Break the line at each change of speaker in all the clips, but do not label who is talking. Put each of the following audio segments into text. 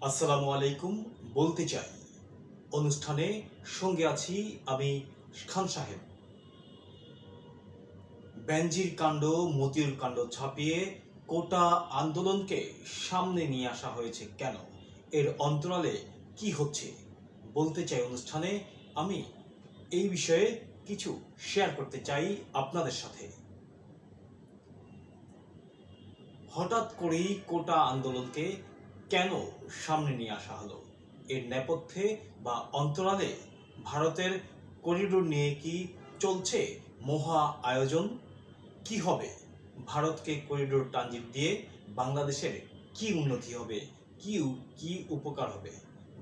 আসসালামু আলাইকুম। বলতে চাই অনুষ্ঠানে সঙ্গে আছি আমি খান সাহেব। বেনজির কাণ্ড মতিউর কাণ্ড ছাপিয়ে কোটা আন্দোলনকে সামনে নিয়ে আসা হয়েছে কেন, এর অন্তরালে কি হচ্ছে বলতে চাই অনুষ্ঠানে আমি এই বিষয়ে কিছু শেয়ার করতে চাই আপনাদের সাথে। হঠাৎ করেই কোটা আন্দোলনকে কেন সামনে নিয়ে আসা হলো, এর নেপথ্যে বা অন্তরালে ভারতের করিডোর নিয়ে কি চলছে মহা আয়োজন? কি হবে ভারতকে করিডোর ট্রানজিট দিয়ে বাংলাদেশের কি উন্নতি হবে, কি উপকার হবে?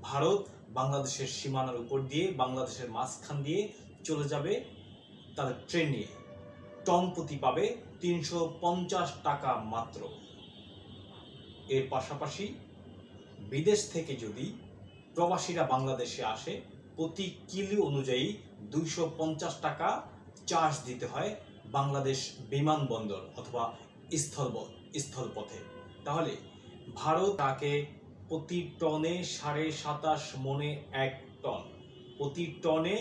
ভারত বাংলাদেশের সীমানার উপর দিয়ে বাংলাদেশের মাঝখান দিয়ে চলে যাবে তাদের ট্রেন নিয়ে, টন প্রতি পাবে ৩৫০ টাকা মাত্র। এর পাশাপাশি বিদেশ থেকে যদি প্রবাসীরা বাংলাদেশে আসে প্রতি কিলো অনুযায়ী ২৫০ টাকা চার্জ দিতে হয় বাংলাদেশ বিমানবন্দর অথবা স্থলপথে। তাহলে ভারত তাকে প্রতি টনে ২৭.৫ মনে ১ টন, প্রতি টনে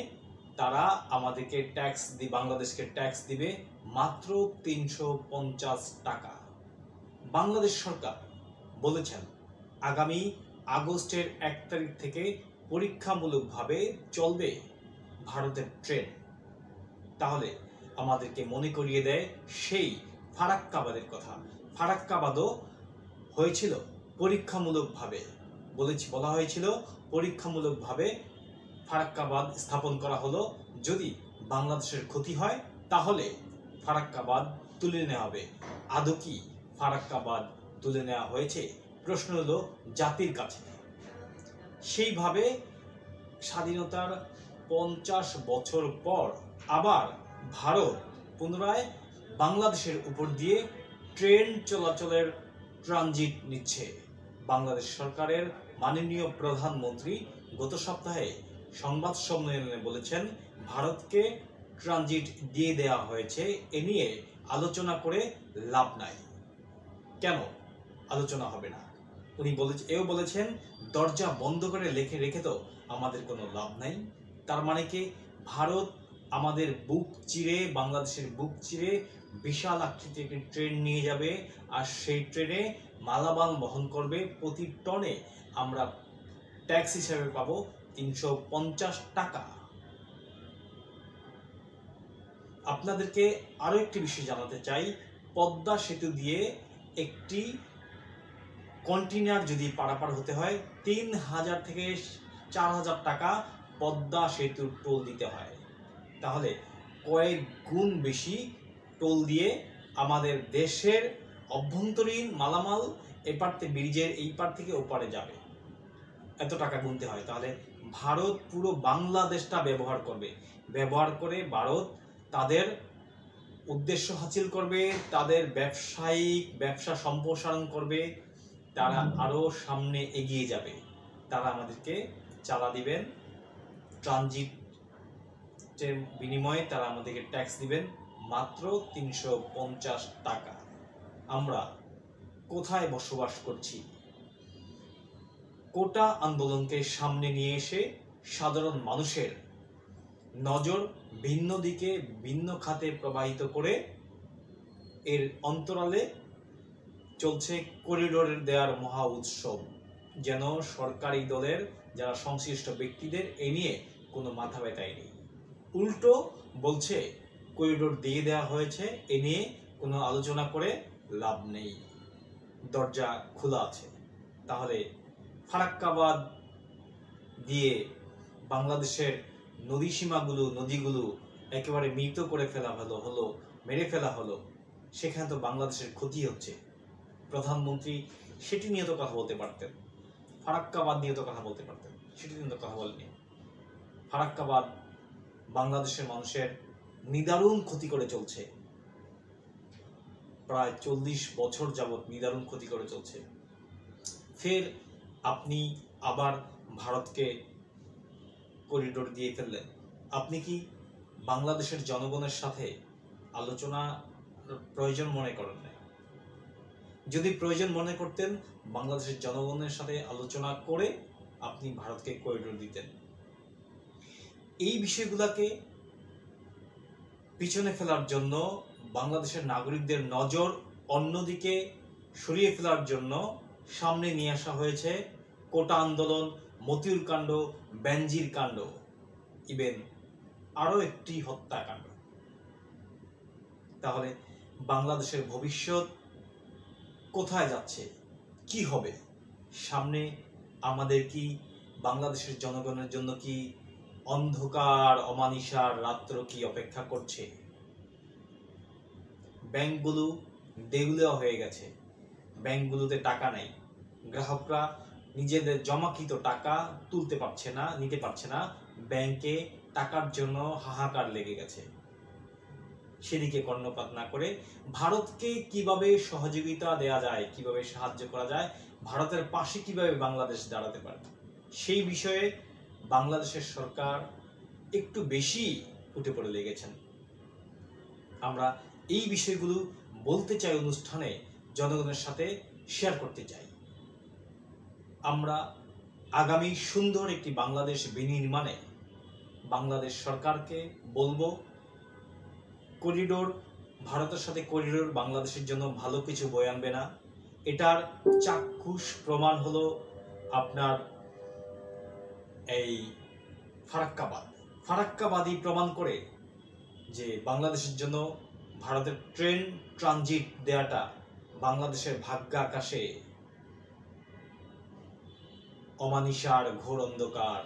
তারা আমাদেরকে বাংলাদেশকে ট্যাক্স দিবে মাত্র ৩৫০ টাকা। বাংলাদেশ সরকার বলেছেন আগামী আগস্টের ১ তারিখ থেকে পরীক্ষামূলকভাবে চলবে ভারতের ট্রেন। তাহলে আমাদেরকে মনে করিয়ে দেয় সেই ফারাক্কাবাদের কথা। ফারাক্কাবাদও হয়েছিল পরীক্ষামূলকভাবে, বলা হয়েছিল পরীক্ষামূলকভাবে ফারাক্কাবাদ স্থাপন করা হলো, যদি বাংলাদেশের ক্ষতি হয় তাহলে ফারাক্কাবাদ তুলে নেওয়া হবে। আদৌ কি ফারাক্কাবাদ তুলে নেওয়া হয়েছে? প্রশ্ন হলো জাতির কাছে। সেইভাবে স্বাধীনতার ৫০ বছর পর আবার ভারত পুনরায় বাংলাদেশের উপর দিয়ে ট্রেন চলাচলের ট্রানজিট নিচ্ছে। বাংলাদেশ সরকারের মাননীয় প্রধানমন্ত্রী গত সপ্তাহে সংবাদ সম্মেলনে বলেছেন ভারতকে ট্রানজিট দিয়ে দেওয়া হয়েছে, এ নিয়ে আলোচনা করে লাভ নাই। কেন আলোচনা হবে না? উনি বলেছেন দরজা বন্ধ করে রেখে তো আমাদের কোনো লাভ নাই। তার মানে কি ভারত আমাদের বুক চিরে, বাংলাদেশের বুক চিরে বিশাল আকৃতির একটি ট্রেন নিয়ে যাবে, আর সেই ট্রেনে মালামাল বহন করবে। প্রতি টনে আমরা ট্যাক্স হিসেবে পাবো ৩৫০ টাকা। আপনাদেরকে আরো একটি বিষয় জানাতে চাই, পদ্মা সেতু দিয়ে একটি কন্টেইনার যদি পারাপার হতে হয় ৩,০০০ থেকে ৪,০০০ টাকা পদ্মা সেতুর টোল দিতে হয়। তাহলে কয়েক গুণ বেশি টোল দিয়ে আমাদের দেশের অভ্যন্তরীণ মালামাল ব্রিজের এই পার থেকে ওপারে যাবে, এত টাকা গুনতে হয়। তাহলে ভারত পুরো বাংলাদেশটা ব্যবহার করে ভারত তাদের উদ্দেশ্য হাসিল করবে, তাদের ব্যবসা সম্প্রসারণ করবে, তারা আরো সামনে এগিয়ে যাবে। তারা আমাদেরকে চাঁদা দিবেন, ট্রানজিটের বিনিময়ে তারা আমাদেরকে ট্যাক্স দিবেন মাত্র ৩৫০ টাকা। আমরা কোথায় বসবাস করছি? কোটা আন্দোলনকে সামনে নিয়ে এসে সাধারণ মানুষের নজর ভিন্ন দিকে, ভিন্ন খাতে প্রবাহিত করে এর অন্তরালে চলছে করিডোর দেওয়ার মহা উৎসব, যেন সরকারি দলের যারা সংশ্লিষ্ট ব্যক্তিদের এ নিয়ে কোনো মাথা ব্যথাই নেই। উল্টো বলছে করিডোর দিয়ে দেওয়া হয়েছে, এ নিয়ে কোনো আলোচনা করে লাভ নেই, দরজা খোলা আছে। তাহলে ফারাক্কাবাদ দিয়ে বাংলাদেশের নদীগুলো একেবারে মৃত করে মেরে ফেলা হলো, সেখানে তো বাংলাদেশের ক্ষতি হচ্ছে। প্রধানমন্ত্রী সেটি নিয়ে তো কথা বলতে পারতেন, ফারাক্কাবাদ নিয়ে তো কথা বলতে পারতেন, সেটি নিয়ে তো কথা বলেনি। ফারাক্কাবাদ বাংলাদেশের মানুষের নিদারুণ ক্ষতি করে চলছে, প্রায় ৪০ বছর যাবৎ নিদারুণ ক্ষতি করে চলছে। ফের আপনি আবার ভারতকে করিডোর দিয়ে ফেললেন। আপনি কি বাংলাদেশের জনগণের সাথে আলোচনা প্রয়োজন মনে করেন না? যদি প্রয়োজন মনে করতেন, বাংলাদেশের জনগণের সাথে আলোচনা করে আপনি ভারতকে করিডোর দিতেন। এই বিষয়গুলোকে পিছনে ফেলার জন্য, বাংলাদেশের নাগরিকদের নজর অন্যদিকে সরিয়ে ফেলার জন্য সামনে নিয়ে আসা হয়েছে কোটা আন্দোলন, মতিউর কাণ্ড, বেনজির কাণ্ড, ইভেন আরও একটি হত্যাকাণ্ড। তাহলে বাংলাদেশের ভবিষ্যৎ কোথায় যাচ্ছে, কি হবে সামনে? আমাদের কি বাংলাদেশের জনগণের জন্য কি অন্ধকার অমানিসার রাত্র কি অপেক্ষা করছে? ব্যাংকগুলো দেউলিয়া হয়ে গেছে, ব্যাংকগুলোতে টাকা নেই, গ্রাহকরা নিজেদের জমাকৃত টাকা তুলতে পারছে না, নিতে পারছে না, ব্যাংকে টাকার জন্য হাহাকার লেগে গেছে। সেদিকে কর্ণপাত না করে ভারতকে কিভাবে সহযোগিতা দেয়া যায়, কিভাবে সাহায্য করা যায়, ভারতের পাশে কিভাবে বাংলাদেশ দাঁড়াতে পারে, সেই বিষয়ে বাংলাদেশের সরকার একটু বেশি উঠে পড়ে লেগেছেন। আমরা এই বিষয়গুলো বলতে চাই, অনুষ্ঠানে জনগণের সাথে শেয়ার করতে চাই। আমরা আগামী সুন্দর একটি বাংলাদেশ বিনির্মাণে বাংলাদেশ সরকারকে বলবো, করিডোর, ভারতের সাথে করিডোর বাংলাদেশের জন্য ভালো কিছু বয়ে আনবে না। এটার চাক্ষুষ প্রমাণ হলো আপনার এই ফারাক্কাবাদই প্রমাণ করে যে বাংলাদেশের জন্য ভারতের ট্রেন ট্রানজিট দেয়াটা বাংলাদেশের ভাগ্য আকাশে অমানিসার ঘোর অন্ধকার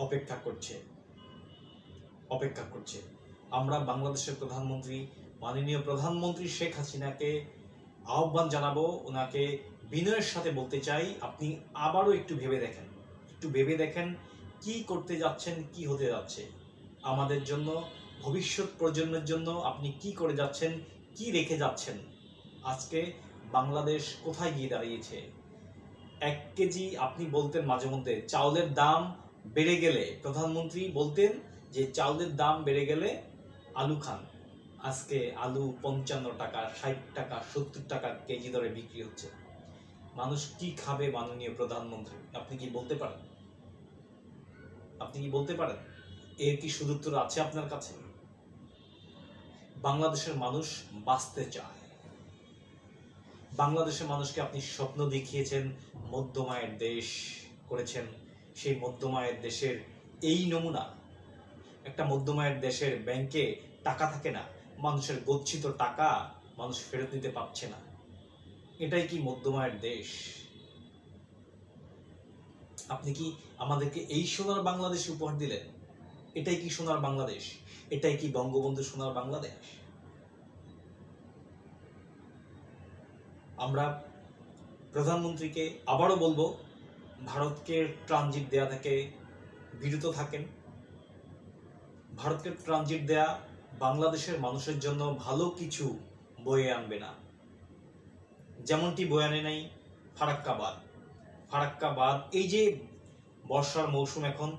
অপেক্ষা করছে। আমরা বাংলাদেশের প্রধানমন্ত্রী, মাননীয় প্রধানমন্ত্রী শেখ হাসিনাকে আহ্বান জানাবো, ওনাকে বিনয়ের সাথে বলতে চাই, আপনি আবারও একটু ভেবে দেখেন কি করতে যাচ্ছেন, কি হতে যাচ্ছে আমাদের জন্য, ভবিষ্যৎ প্রজন্মের জন্য আপনি কি করে যাচ্ছেন, কি রেখে যাচ্ছেন। আজকে বাংলাদেশ কোথায় গিয়ে দাঁড়িয়েছে? 1 কেজি আপনি বলতেন মাঝে মধ্যে চাউলের দাম বেড়ে গেলে, প্রধানমন্ত্রী বলতেন যে চাউলের দাম বেড়ে গেলে আলু খান। আজকে আলু 55 টাকা, 60 টাকা, 70 টাকা কেজি দরে বিক্রি হচ্ছে। মানুষ কি খাবে মাননীয় প্রধানমন্ত্রী? আপনি কি বলতে পারেন? এর কি সুদুত্তর আছে আপনার কাছে? বাংলাদেশের মানুষ বাঁচতে চায়। বাংলাদেশের মানুষকে আপনি স্বপ্ন দেখিয়েছেন, মধ্যমায়ের দেশ করেছেন। সেই মধ্যমায়ের দেশের এই নমুনা। একটা মধ্যমায়ের দেশের ব্যাংকে টাকা থাকে না, মানুষের গচ্ছিত টাকা মানুষ ফেরত দিতে পারছে না। এটাই কি মধ্যমায়ের দেশ? আপনি কি আমাদেরকে এই সোনার বাংলাদেশ উপহার দিলেন? এটাই কি সোনার বাংলাদেশ? এটাই কি বঙ্গবন্ধু সোনার বাংলাদেশ? আমরা প্রধানমন্ত্রীকে আবারও বলবো, ভারতকে ট্রানজিট দেয়া থেকে বিরত থাকেন। ভারতকে ট্রানজিট দেয়া বাংলাদেশের মানুষের জন্য ভালো কিছু বয়ে আনবে না, যেমনটি বয়ে আনে নাই ফারাক্কাবাদ। এই যে বর্ষার মৌসুম, এখন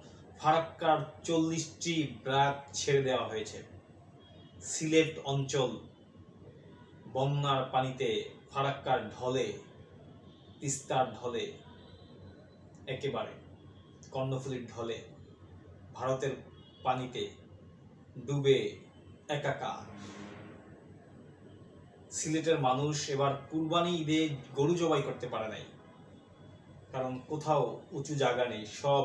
ফারাক্কার 40টি ব্রাক ছেড়ে দেওয়া হয়েছে। সিলেট অঞ্চল বন্যার পানিতে, ফারাক্কার ঢলে, তিস্তার ঢলে, একেবারে কর্ণফুলীর ঢলে, ভারতের পানিতে ডুবে একাকার। সিলেটের মানুষ এবার কুরবানি ঈদে গরু জবাই করতে পারে নাই, কারণ কোথাও উঁচু জায়গা নেই, সব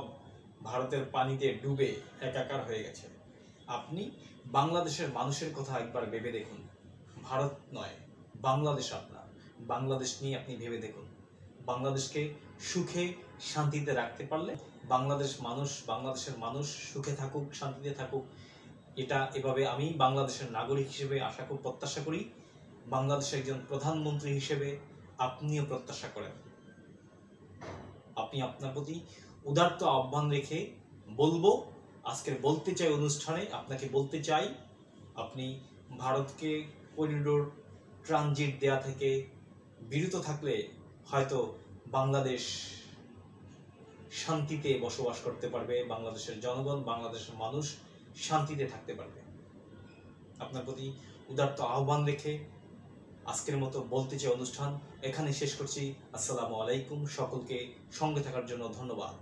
ভারতের পানিতে ডুবে একাকার হয়ে গেছে। আপনি বাংলাদেশের মানুষের কথা একবার ভেবে দেখুন। ভারত নয়, বাংলাদেশ আপনার। বাংলাদেশ নিয়ে আপনি ভেবে দেখুন। বাংলাদেশকে সুখে শান্তিতে রাখতে পারলে বাংলাদেশের মানুষ সুখে থাকুক, শান্তিতে থাকুক, এটা এভাবে আমি বাংলাদেশের নাগরিক হিসেবে প্রত্যাশা করি। বাংলাদেশের একজন প্রধানমন্ত্রী হিসেবে আপনিও প্রত্যাশা করেন। আপনি আপনার প্রতি উদারত আহ্বান রেখে বলবো, আজকের বলতে চাই অনুষ্ঠানে আপনাকে বলতে চাই, আপনি ভারতকে করিডোর ট্রানজিট দেয়া থেকে বিরত থাকলে হয়তো বাংলাদেশ শান্তিতে বসবাস করতে পারবে, বাংলাদেশের জনগণ, বাংলাদেশের মানুষ শান্তিতে থাকতে পারবে। আপনার প্রতি উদারত আহ্বান রেখে আজকের মতো বলতে চাই অনুষ্ঠান এখানে শেষ করছি। আসসালামু আলাইকুম। সকলকে সঙ্গে থাকার জন্য ধন্যবাদ।